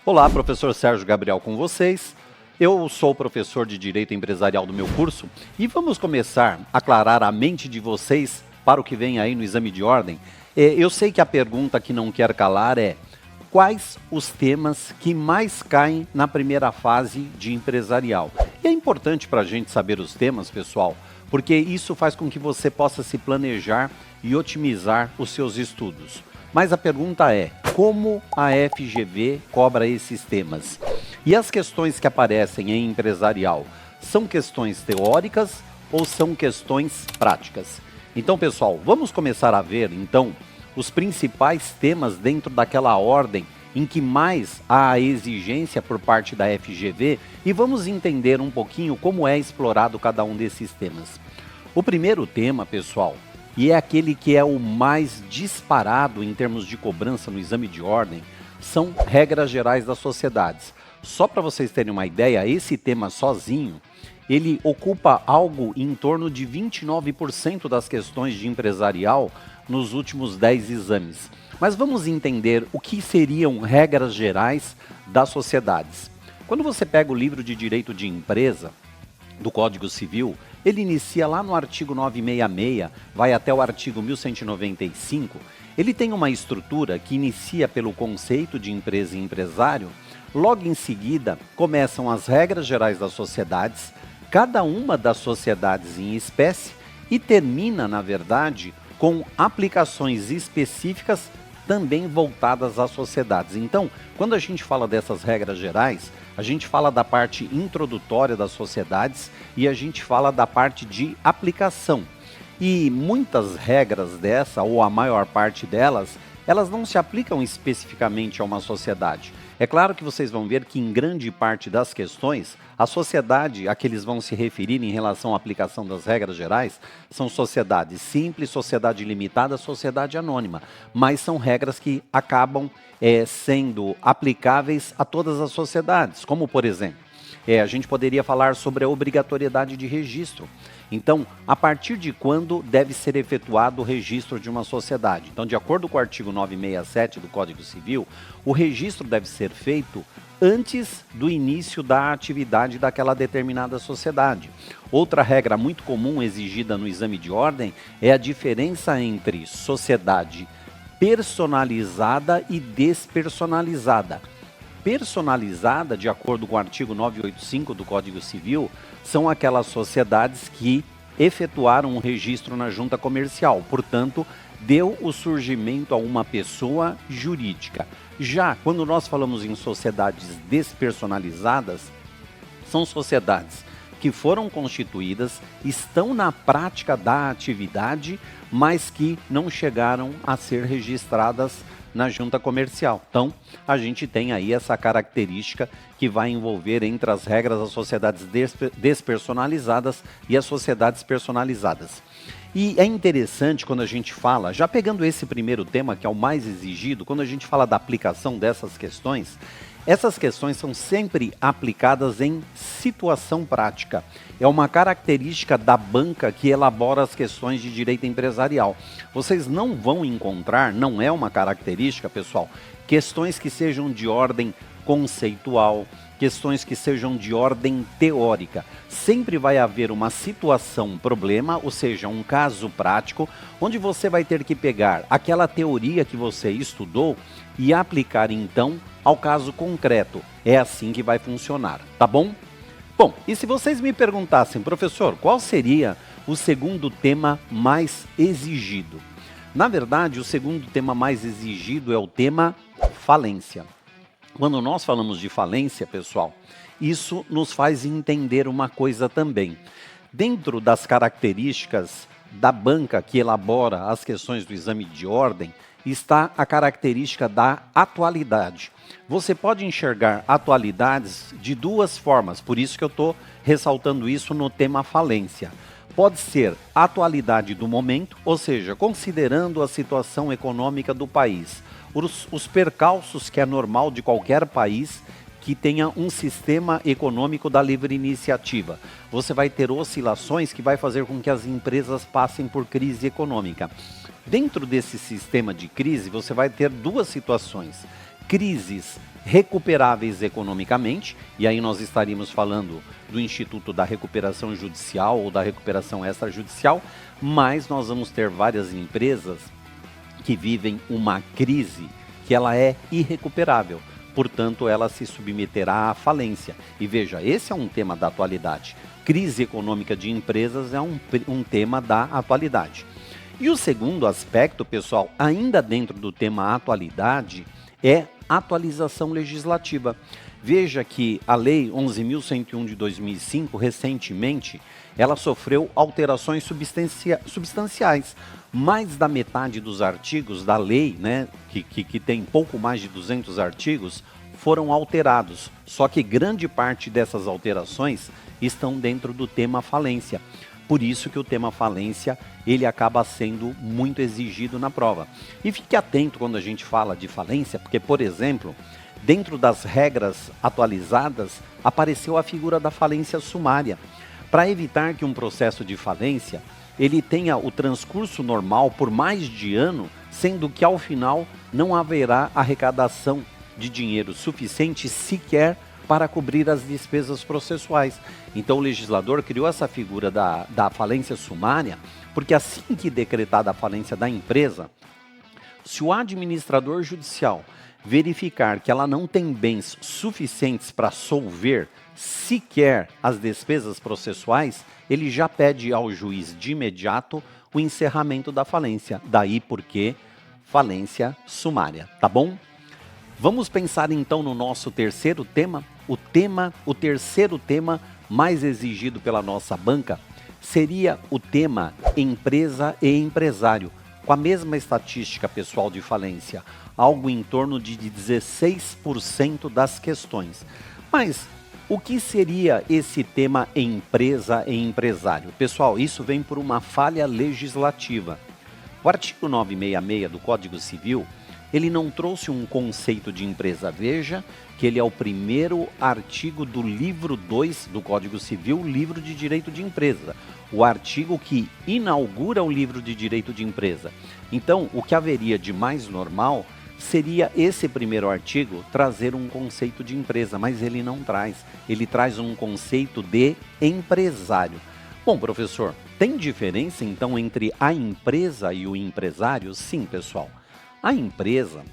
Olá, professor Sérgio Gabriel com vocês. Eu sou professor de Direito Empresarial do meu curso e vamos começar a aclarar a mente de vocês para o que vem aí no exame de ordem. Eu sei que a pergunta que não quer calar é: quais os temas que mais caem na primeira fase de empresarial? E é importante para a gente saber os temas, pessoal, porque isso faz com que você possa se planejar e otimizar os seus estudos. Mas a pergunta é: como a FGV cobra esses temas? E as questões que aparecem em empresarial, são questões teóricas ou são questões práticas? Então, pessoal, vamos começar a ver, então, os principais temas dentro daquela ordem em que mais há a exigência por parte da FGV e vamos entender um pouquinho como é explorado cada um desses temas. O primeiro tema, pessoal, e é aquele que é o mais disparado em termos de cobrança no exame de ordem, são regras gerais das sociedades. Só para vocês terem uma ideia, esse tema sozinho, ele ocupa algo em torno de 29% das questões de empresarial nos últimos 10 exames. Mas vamos entender o que seriam regras gerais das sociedades. Quando você pega o livro de Direito de Empresa, do Código Civil, ele inicia lá no artigo 966, vai até o artigo 1195, ele tem uma estrutura que inicia pelo conceito de empresa e empresário, logo em seguida começam as regras gerais das sociedades, cada uma das sociedades em espécie, e termina, na verdade, com aplicações específicas também voltadas às sociedades. Então, quando a gente fala dessas regras gerais, a gente fala da parte introdutória das sociedades e a gente fala da parte de aplicação. E muitas regras dessa, ou a maior parte delas, elas não se aplicam especificamente a uma sociedade. É claro que vocês vão ver que em grande parte das questões, a sociedade a que eles vão se referir em relação à aplicação das regras gerais são sociedade simples, sociedade limitada, sociedade anônima. Mas são regras que acabam sendo aplicáveis a todas as sociedades, como por exemplo, a gente poderia falar sobre a obrigatoriedade de registro. Então, a partir de quando deve ser efetuado o registro de uma sociedade? Então, de acordo com o artigo 967 do Código Civil, o registro deve ser feito antes do início da atividade daquela determinada sociedade. Outra regra muito comum exigida no exame de ordem é a diferença entre sociedade personalizada e despersonalizada. Personalizada, de acordo com o artigo 985 do Código Civil, são aquelas sociedades que efetuaram um registro na junta comercial, portanto, deu o surgimento a uma pessoa jurídica. Já quando nós falamos em sociedades despersonalizadas, são sociedades que foram constituídas, estão na prática da atividade, mas que não chegaram a ser registradas na junta comercial. Então, a gente tem aí essa característica que vai envolver entre as regras as sociedades despersonalizadas e as sociedades personalizadas. E é interessante quando a gente fala, já pegando esse primeiro tema que é o mais exigido, quando a gente fala da aplicação dessas questões, essas questões são sempre aplicadas em situação prática. É uma característica da banca que elabora as questões de direito empresarial. Vocês não vão encontrar, não é uma característica, pessoal, questões que sejam de ordem conceitual, questões que sejam de ordem teórica. Sempre vai haver uma situação, um problema, ou seja, um caso prático, onde você vai ter que pegar aquela teoria que você estudou e aplicar então ao caso concreto. É assim que vai funcionar, tá bom? Bom, e se vocês me perguntassem, professor, qual seria o segundo tema mais exigido? Na verdade, o segundo tema mais exigido é o tema falência. Quando nós falamos de falência, pessoal, isso nos faz entender uma coisa também. Dentro das características da banca que elabora as questões do exame de ordem, está a característica da atualidade. Você pode enxergar atualidades de duas formas, por isso que eu estou ressaltando isso no tema falência. Pode ser atualidade do momento, ou seja, considerando a situação econômica do país, os percalços que é normal de qualquer país que tenha um sistema econômico da livre iniciativa. Você vai ter oscilações que vai fazer com que as empresas passem por crise econômica. Dentro desse sistema de crise, você vai ter duas situações. Crises recuperáveis economicamente, e aí nós estaríamos falando do Instituto da Recuperação Judicial ou da Recuperação Extrajudicial, mas nós vamos ter várias empresas que vivem uma crise que ela é irrecuperável, portanto ela se submeterá à falência. E veja, esse é um tema da atualidade. Crise econômica de empresas é um tema da atualidade. E o segundo aspecto, pessoal, ainda dentro do tema atualidade, é atualização legislativa. Veja que a Lei 11.101 de 2005, recentemente, ela sofreu alterações substanciais. Mais da metade dos artigos da lei, né, que tem pouco mais de 200 artigos, foram alterados. Só que grande parte dessas alterações estão dentro do tema falência. Por isso que o tema falência, ele acaba sendo muito exigido na prova. E fique atento quando a gente fala de falência, porque, por exemplo, dentro das regras atualizadas, apareceu a figura da falência sumária. Para evitar que um processo de falência, ele tenha o transcurso normal por mais de ano, sendo que ao final não haverá arrecadação de dinheiro suficiente sequer para cobrir as despesas processuais. Então o legislador criou essa figura da falência sumária, porque assim que decretada a falência da empresa, se o administrador judicial verificar que ela não tem bens suficientes para solver sequer as despesas processuais, ele já pede ao juiz de imediato o encerramento da falência. Daí porque falência sumária, tá bom? Vamos pensar então no nosso terceiro tema. O terceiro tema mais exigido pela nossa banca seria o tema empresa e empresário, com a mesma estatística pessoal de falência, algo em torno de 16% das questões. Mas o que seria esse tema empresa e empresário? Pessoal, isso vem por uma falha legislativa. O artigo 966 do Código Civil, ele não trouxe um conceito de empresa. Veja que ele é o primeiro artigo do livro 2 do Código Civil, livro de direito de empresa. O artigo que inaugura o livro de direito de empresa. Então, o que haveria de mais normal seria esse primeiro artigo trazer um conceito de empresa, mas ele não traz. Ele traz um conceito de empresário. Bom, professor, tem diferença então entre a empresa e o empresário? Sim, pessoal. A empresa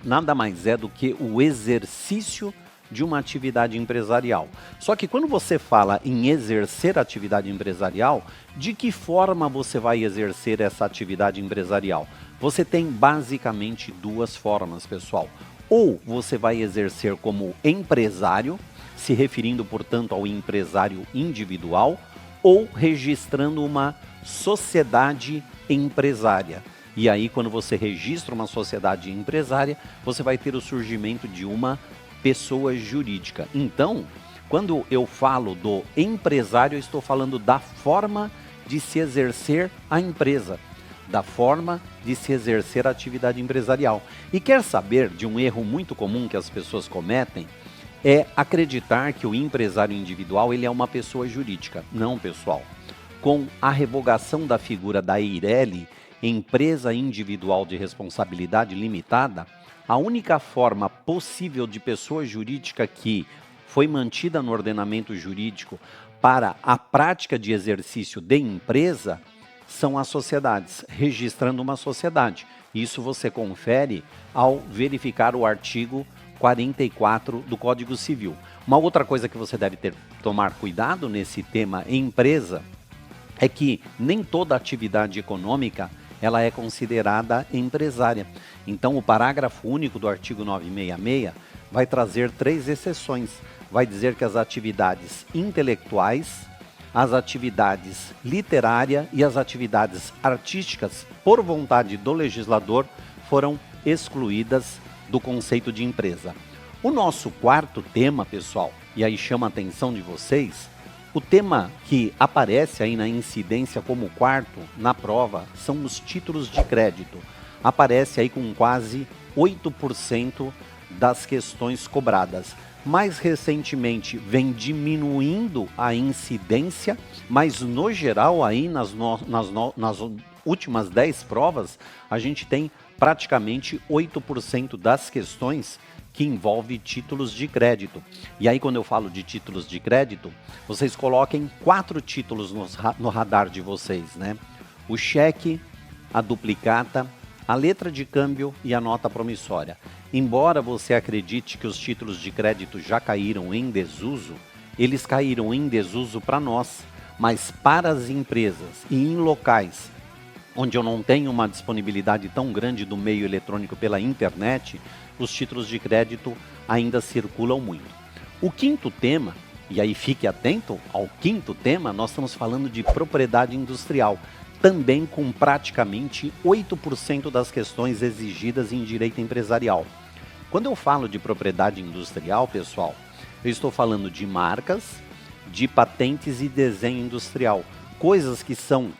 nada mais é do que o exercício de uma atividade empresarial. Só que quando você fala em exercer atividade empresarial, de que forma você vai exercer essa atividade empresarial? Você tem basicamente duas formas, pessoal. Ou você vai exercer como empresário, se referindo, portanto, ao empresário individual, ou registrando uma sociedade empresária. E aí, quando você registra uma sociedade empresária, você vai ter o surgimento de uma pessoa jurídica. Então, quando eu falo do empresário, eu estou falando da forma de se exercer a empresa, da forma de se exercer a atividade empresarial. E quer saber de um erro muito comum que as pessoas cometem? É acreditar que o empresário individual ele é uma pessoa jurídica. Não, pessoal. Com a revogação da figura da EIRELI, Empresa Individual de Responsabilidade Limitada, a única forma possível de pessoa jurídica que foi mantida no ordenamento jurídico para a prática de exercício de empresa são as sociedades, registrando uma sociedade. Isso você confere ao verificar o artigo 44 do Código Civil. Uma outra coisa que você deve tomar cuidado nesse tema empresa é que nem toda atividade econômica ela é considerada empresária. Então, o parágrafo único do artigo 966 vai trazer 3 exceções. Vai dizer que as atividades intelectuais, as atividades literárias e as atividades artísticas, por vontade do legislador, foram excluídas do conceito de empresa. O nosso quarto tema, pessoal, e aí chama a atenção de vocês, o tema que aparece aí na incidência como quarto na prova são os títulos de crédito. Aparece aí com quase 8% das questões cobradas. Mais recentemente vem diminuindo a incidência, mas no geral aí nas últimas 10 provas a gente tem praticamente 8% das questões que envolve títulos de crédito. E aí, quando eu falo de títulos de crédito, vocês coloquem 4 títulos no radar de vocês, né? O cheque, a duplicata, a letra de câmbio e a nota promissória. Embora você acredite que os títulos de crédito já caíram em desuso, eles caíram em desuso para nós, mas para as empresas e em locais onde eu não tenho uma disponibilidade tão grande do meio eletrônico pela internet, os títulos de crédito ainda circulam muito. O quinto tema, e aí fique atento ao quinto tema, nós estamos falando de propriedade industrial, também com praticamente 8% das questões exigidas em direito empresarial. Quando eu falo de propriedade industrial, pessoal, eu estou falando de marcas, de patentes e desenho industrial, coisas que são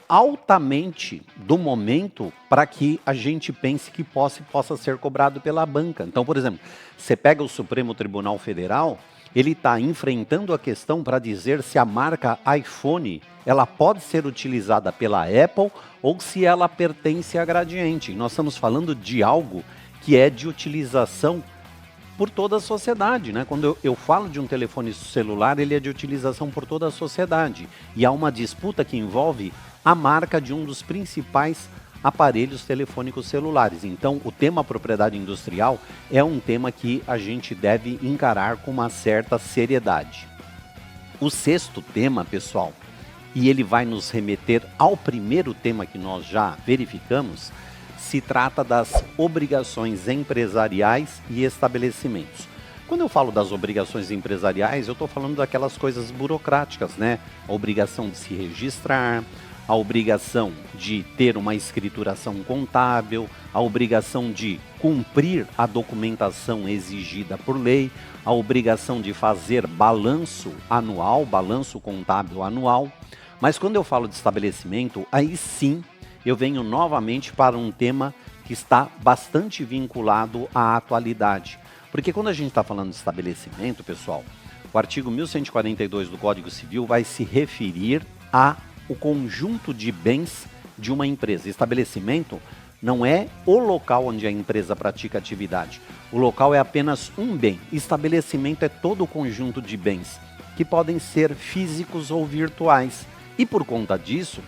altamente do momento para que a gente pense que possa ser cobrado pela banca. Então, por exemplo, você pega o Supremo Tribunal Federal, ele está enfrentando a questão para dizer se a marca iPhone ela pode ser utilizada pela Apple ou se ela pertence a Gradiente. Nós estamos falando de algo que é de utilização por toda a sociedade, né? Quando eu falo de um telefone celular, ele é de utilização por toda a sociedade. E há uma disputa que envolve a marca de um dos principais aparelhos telefônicos celulares. Então, o tema propriedade industrial é um tema que a gente deve encarar com uma certa seriedade. O sexto tema, pessoal, e ele vai nos remeter ao primeiro tema que nós já verificamos, se trata das obrigações empresariais e estabelecimentos. Quando eu falo das obrigações empresariais, eu estou falando daquelas coisas burocráticas, né? A obrigação de se registrar, a obrigação de ter uma escrituração contábil, a obrigação de cumprir a documentação exigida por lei, a obrigação de fazer balanço anual, balanço contábil anual. Mas quando eu falo de estabelecimento, aí sim eu venho novamente para um tema que está bastante vinculado à atualidade. Porque quando a gente está falando de estabelecimento, pessoal, o artigo 1142 do Código Civil vai se referir ao conjunto de bens de uma empresa. Estabelecimento não é o local onde a empresa pratica atividade. O local é apenas um bem. Estabelecimento é todo o conjunto de bens, que podem ser físicos ou virtuais. E por conta disso,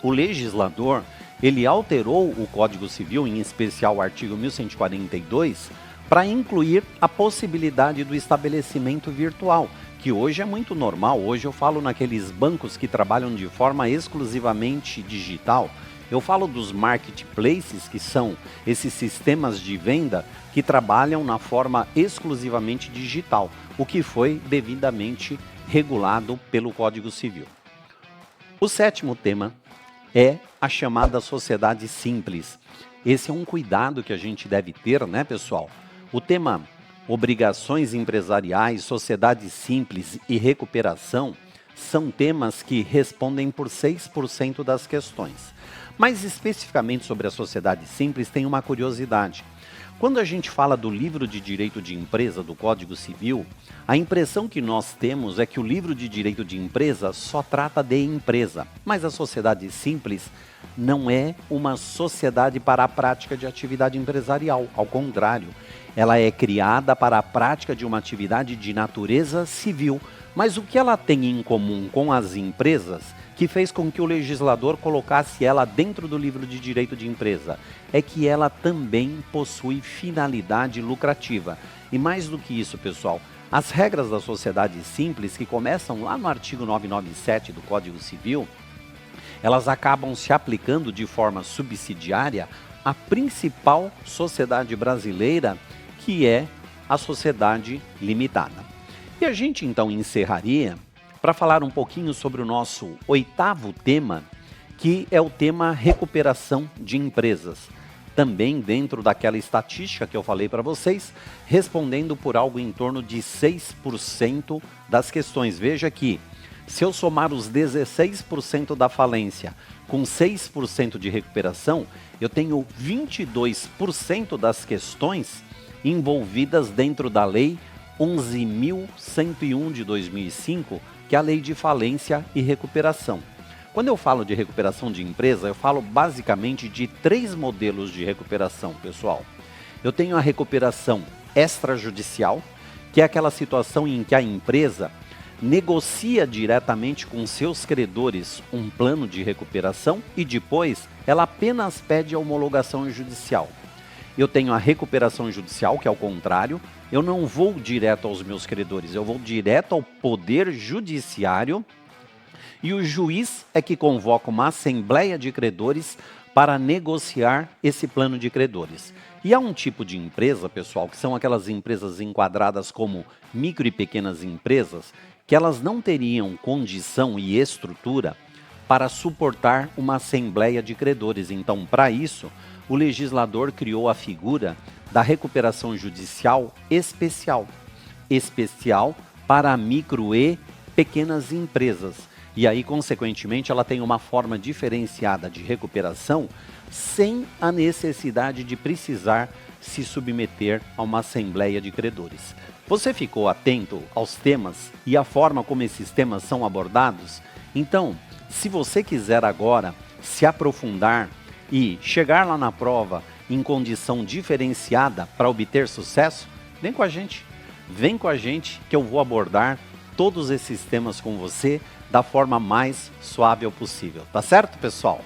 o legislador, ele alterou o Código Civil, em especial o artigo 1142, para incluir a possibilidade do estabelecimento virtual, que hoje é muito normal. Hoje eu falo naqueles bancos que trabalham de forma exclusivamente digital. Eu falo dos marketplaces, que são esses sistemas de venda que trabalham na forma exclusivamente digital, o que foi devidamente regulado pelo Código Civil. O sétimo tema é a chamada sociedade simples. Esse é um cuidado que a gente deve ter, né, pessoal? O tema obrigações empresariais, sociedade simples e recuperação são temas que respondem por 6% das questões. Mais especificamente sobre a sociedade simples, tem uma curiosidade. Quando a gente fala do livro de direito de empresa do Código Civil, a impressão que nós temos é que o livro de direito de empresa só trata de empresa, mas a sociedade simples não é uma sociedade para a prática de atividade empresarial. Ao contrário, ela é criada para a prática de uma atividade de natureza civil. Mas o que ela tem em comum com as empresas que fez com que o legislador colocasse ela dentro do livro de direito de empresa é que ela também possui finalidade lucrativa. E mais do que isso, pessoal, as regras da sociedade simples, que começam lá no artigo 997 do Código Civil, elas acabam se aplicando de forma subsidiária à principal sociedade brasileira, que é a sociedade limitada. E a gente então encerraria para falar um pouquinho sobre o nosso oitavo tema, que é o tema recuperação de empresas. Também dentro daquela estatística que eu falei para vocês, respondendo por algo em torno de 6% das questões. Veja que, se eu somar os 16% da falência com 6% de recuperação, eu tenho 22% das questões envolvidas dentro da Lei 11.101 de 2005, que é a Lei de Falência e Recuperação. Quando eu falo de recuperação de empresa, eu falo basicamente de 3 modelos de recuperação, pessoal. Eu tenho a recuperação extrajudicial, que é aquela situação em que a empresa negocia diretamente com seus credores um plano de recuperação e depois ela apenas pede a homologação judicial. Eu tenho a recuperação judicial, que é o contrário, eu não vou direto aos meus credores, eu vou direto ao Poder Judiciário e o juiz é que convoca uma assembleia de credores para negociar esse plano de credores. E há um tipo de empresa, pessoal, que são aquelas empresas enquadradas como micro e pequenas empresas, que elas não teriam condição e estrutura para suportar uma assembleia de credores. Então, para isso, o legislador criou a figura da recuperação judicial especial. Especial para micro e pequenas empresas. E aí, consequentemente, ela tem uma forma diferenciada de recuperação sem a necessidade de precisar se submeter a uma assembleia de credores. Você ficou atento aos temas e a forma como esses temas são abordados? Então, se você quiser agora se aprofundar e chegar lá na prova em condição diferenciada para obter sucesso, vem com a gente. Vem com a gente que eu vou abordar todos esses temas com você da forma mais suave possível. Tá certo, pessoal?